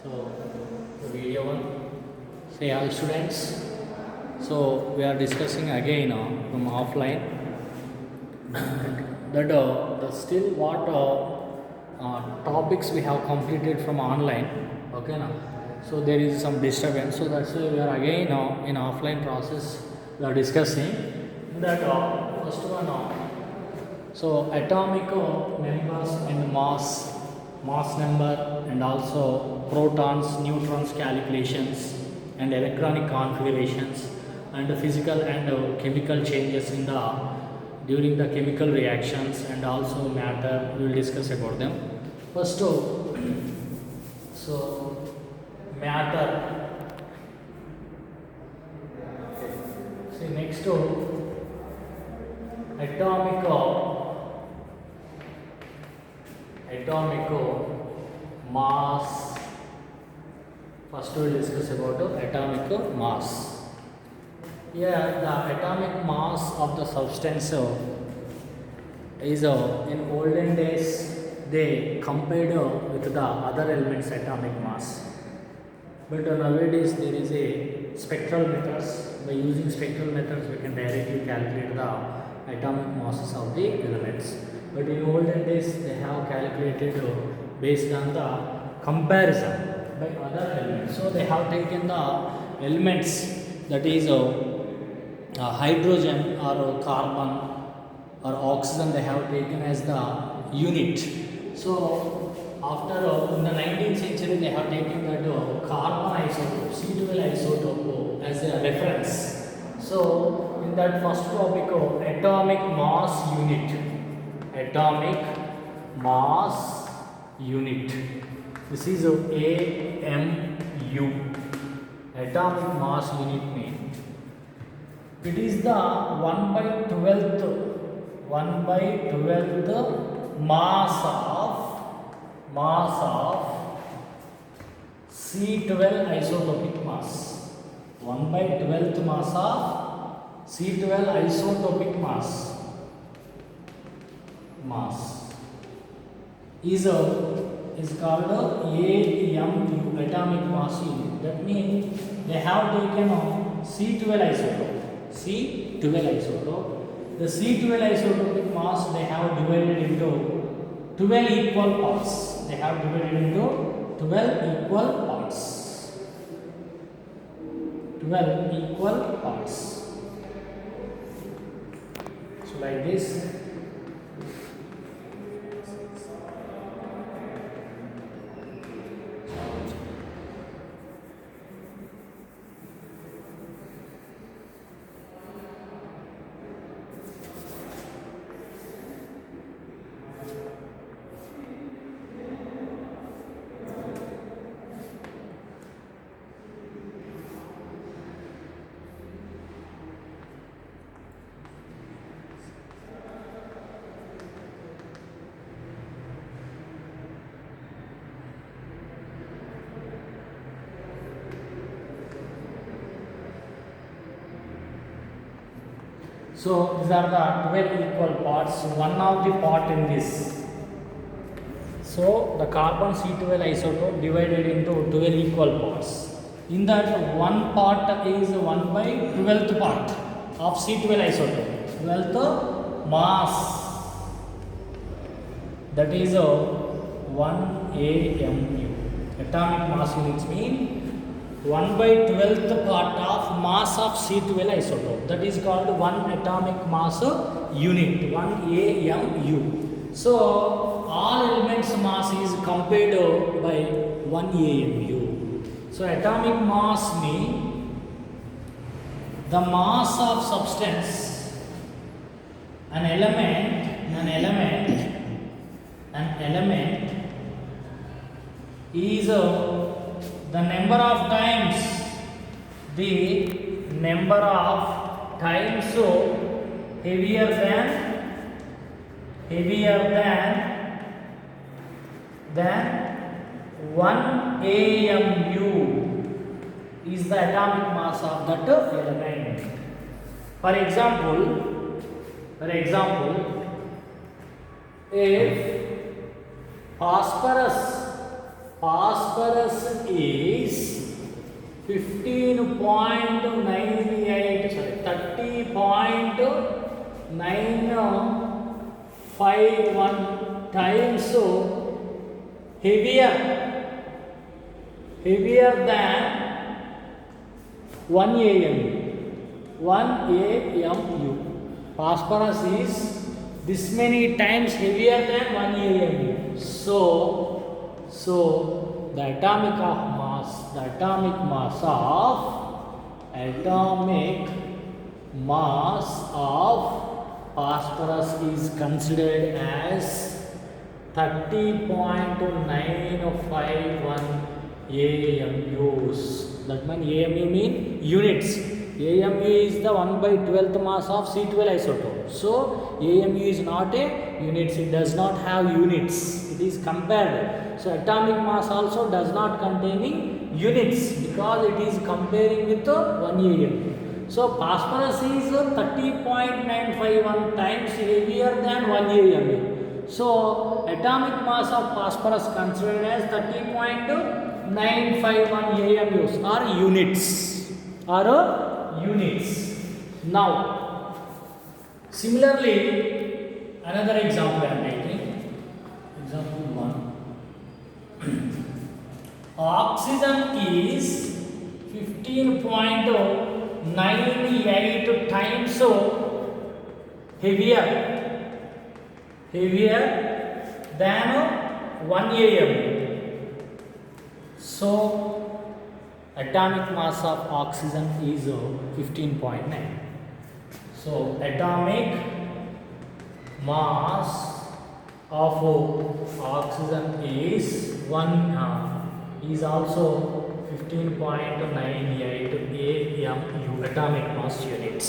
So, the video one. Say hi, students. So, we are discussing again from offline that the still what topics we have completed from online. Okay, now. So, there is some disturbance. So, that's why we are again in offline process. We are discussing that first one. So atomic numbers and mass number, and also protons, neutrons calculations, and electronic configurations, and physical and chemical changes in the during the chemical reactions, and also matter. We will discuss about them. First, so matter. See next atomic mass. First we will discuss about atomic mass. Here the atomic mass of the substance is in olden days they compared with the other elements atomic mass. But nowadays there is a spectral methods. By using spectral methods we can directly calculate the atomic masses of the elements. But in olden days they have calculated based on the comparison by other elements. So they have taken the elements, that is hydrogen or carbon or oxygen, they have taken as the unit. So after in the 19th century they have taken that carbon isotope, C12 isotope as a reference. So in that first topic atomic mass unit, this is AMU, atomic mass unit mean. It is the 1 by 12th mass of C12 isotopic mass. 1 by 12th mass of C12 isotopic mass is called AMU, atomic mass unit. That means they have taken C12 isotope. The C12 isotopic mass they have divided into 12 equal parts. They have divided into 12 equal parts. 12 equal parts. So like this. So these are the 12 equal parts. One of the part in this. So the carbon C12 isotope divided into 12 equal parts. In that one part is 1 by 12th part of C12 isotope. 12th mass. That is 1 AMU. Atomic mass units mean 1 by 12th part of mass of C12 isotope. That is called 1 atomic mass unit, 1 AMU. So all elements mass is compared by 1 AMU. So atomic mass means the mass of substance, an element is the number of times heavier than 1 AMU is the atomic mass of that element. For example, if phosphorus phosphorus is 15.98, sorry, 30.951 times heavier than 1 AMU. 1 AMU. Phosphorus is this many times heavier than 1 AMU. So the atomic mass of phosphorus is considered as 30.951 AMUs. That means AMU mean units. AMU is the 1/12th mass of C12 isotope. So AMU is not a units. It does not have units. It is compared. So atomic mass also does not containing units because it is comparing with 1 AMU. So phosphorus is 30.951 times heavier than 1 AMU. So atomic mass of phosphorus considered as 30.951 AMUs or units. Now, similarly, another example I am taking. Example 1. Oxygen is 15.98 times heavier than 1 AMU. So atomic mass of oxygen is 15.9. So atomic mass of oxygen is also 15.98 AMU, atomic mass units.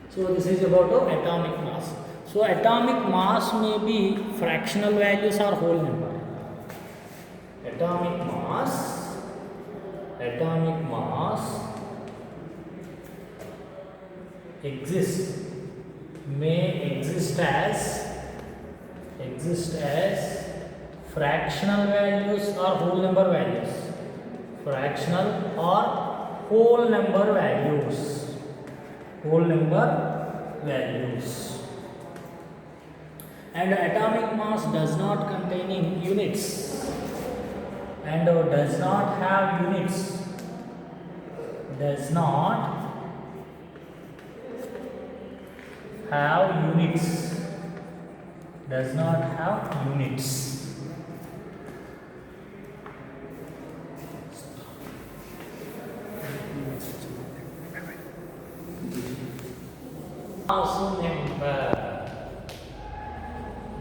So this is about atomic mass. So atomic mass may be fractional values or whole number. Atomic mass may exist as fractional values or whole number values. Fractional or whole number values. And atomic mass does not containing units and does not have units. Does not have units.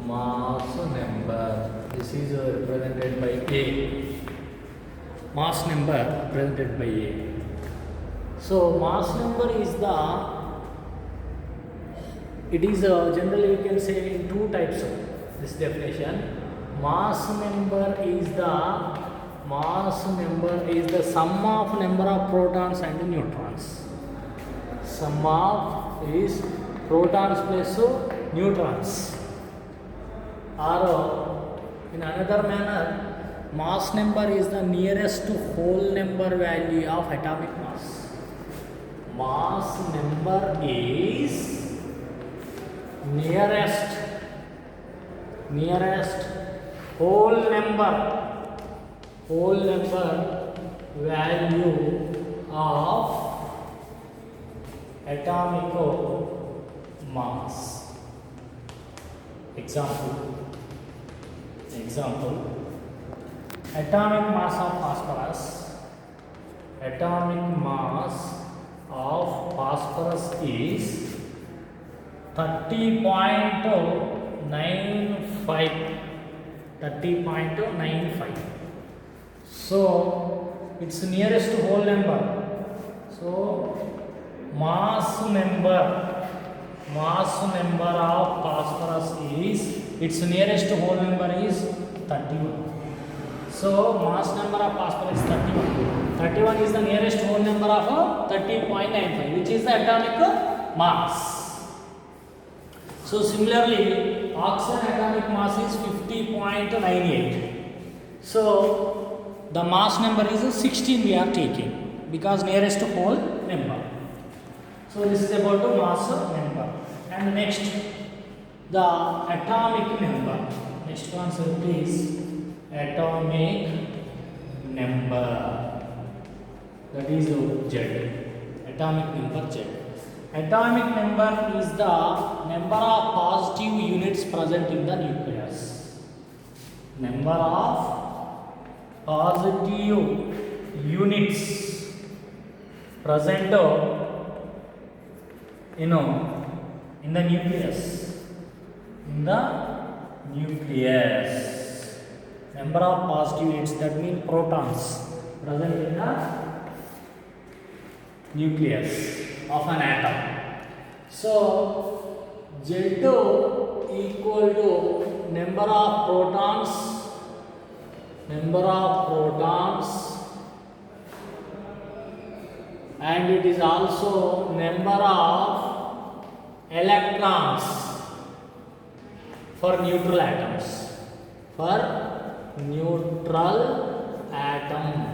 Mass number. This is represented by A. Mass number represented by A. So mass number is generally you can say in two types of this definition. Mass number is the sum of number of protons and neutrons. Sum of is protons plus neutrons. Or in another manner, mass number is the nearest to whole number value of atomic mass. Mass number is nearest whole number value of atomic mass. Example, atomic mass of phosphorus. Atomic mass of phosphorus is 30.95. So it's nearest to whole number. So mass number of phosphorus is, its nearest whole number is 31. So mass number of phosphorus is 31. 31 is the nearest whole number of 30.95, which is the atomic mass. So similarly, oxygen atomic mass is 50.98. So the mass number is 16 we are taking because nearest whole number. So this is about the mass number. And next the atomic number. Next concept is atomic number. That is Z. Atomic number Z. Atomic number is the number of positive units present in the nucleus. Number of positive units present in the nucleus. In the nucleus. Number of positive units, that means protons present in the nucleus of an atom. So Z2 equal to number of protons, and it is also number of electrons for neutral atoms.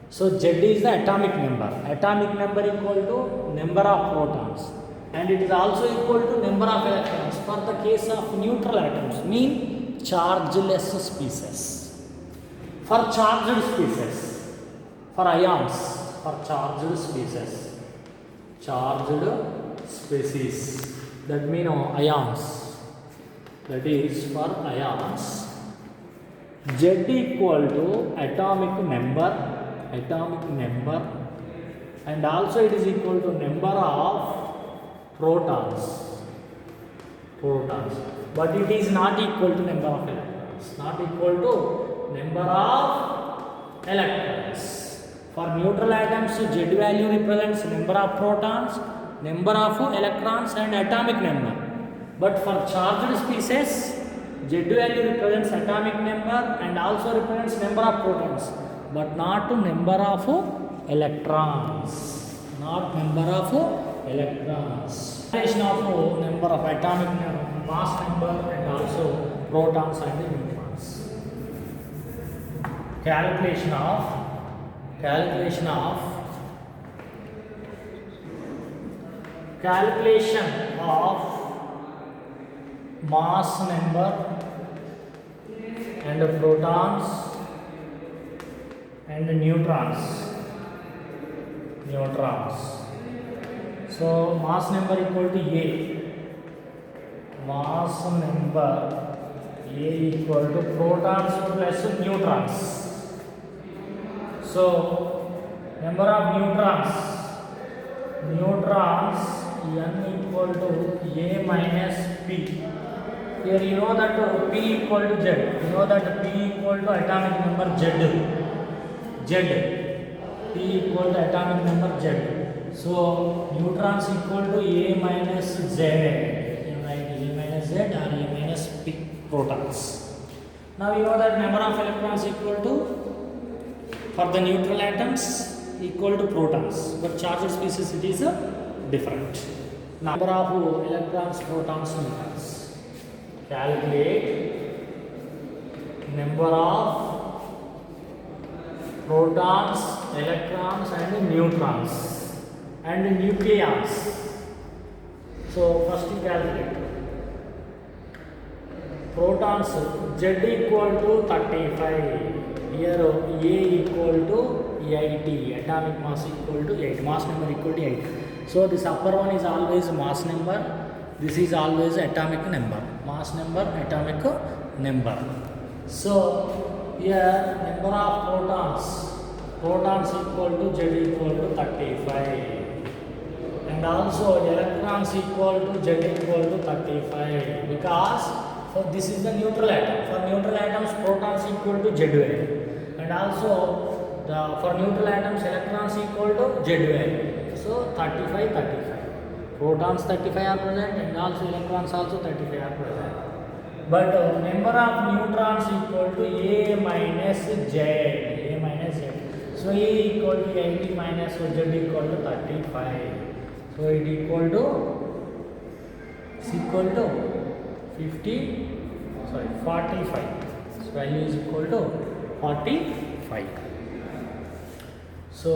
So Z is the atomic number. Atomic number equal to number of protons, and it is also equal to number of electrons for the case of neutral atoms, mean chargeless species. For charged species, for ions, for charged species, that mean ions, that is for ions. Z equal to atomic number, and also it is equal to number of protons, but it is not equal to number of electrons, not equal to number of electrons. For neutral atoms, Z value represents number of protons, number of electrons and atomic number. But for charged species, Z value represents atomic number and also represents number of protons, but not to number of electrons. Not number of electrons. Calculation of number of atomic number, mass number, and also protons and neutrons. Calculation of mass number and protons and neutrons. So mass number equal to A. Mass number A equal to protons plus neutrons. So number of neutrons N equal to A minus P. Here you know that P equal to Z. You know that P equal to atomic number Z. P equal to atomic number Z. So neutrons equal to A minus Z. You write A minus Z or A minus P protons. Now you know that number of electrons equal to, for the neutral atoms, equal to protons, but charged species it is different. Number of electrons, protons, neutrons. Calculate number of protons, electrons and neutrons and nucleons. So first you calculate protons. Z equal to 35. Here A equal to 80. Atomic mass equal to 8. Mass number equal to 8. So this upper one is always mass number. This is always atomic number. Mass number, atomic number. So here number of protons equal to Z equal to 35, and also electrons equal to Z equal to 35, because so this is the neutral atom. For neutral atoms, protons equal to Z value, and also for neutral atoms, electrons equal to Z value. So 35. Protons 35 are present, and also electrons also 35 are present. But number of neutrons equal to A minus Z. So A equal to 80 minus Z equal to 35. So it equal to 45. value is equal to 45. So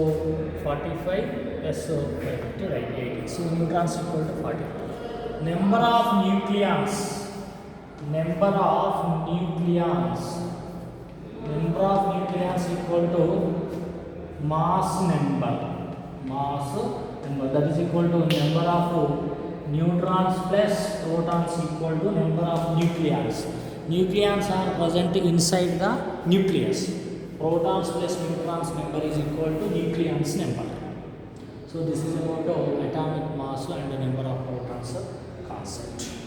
45 plus 5 right 80. So neutrons equal to 40. Number of nucleons equal to mass number, that is equal to number of neutrons plus protons equal to number of nucleons. Nucleons are present inside the nucleus. Protons plus neutrons number is equal to nucleons number. So this is about atomic mass and the number of protons concept.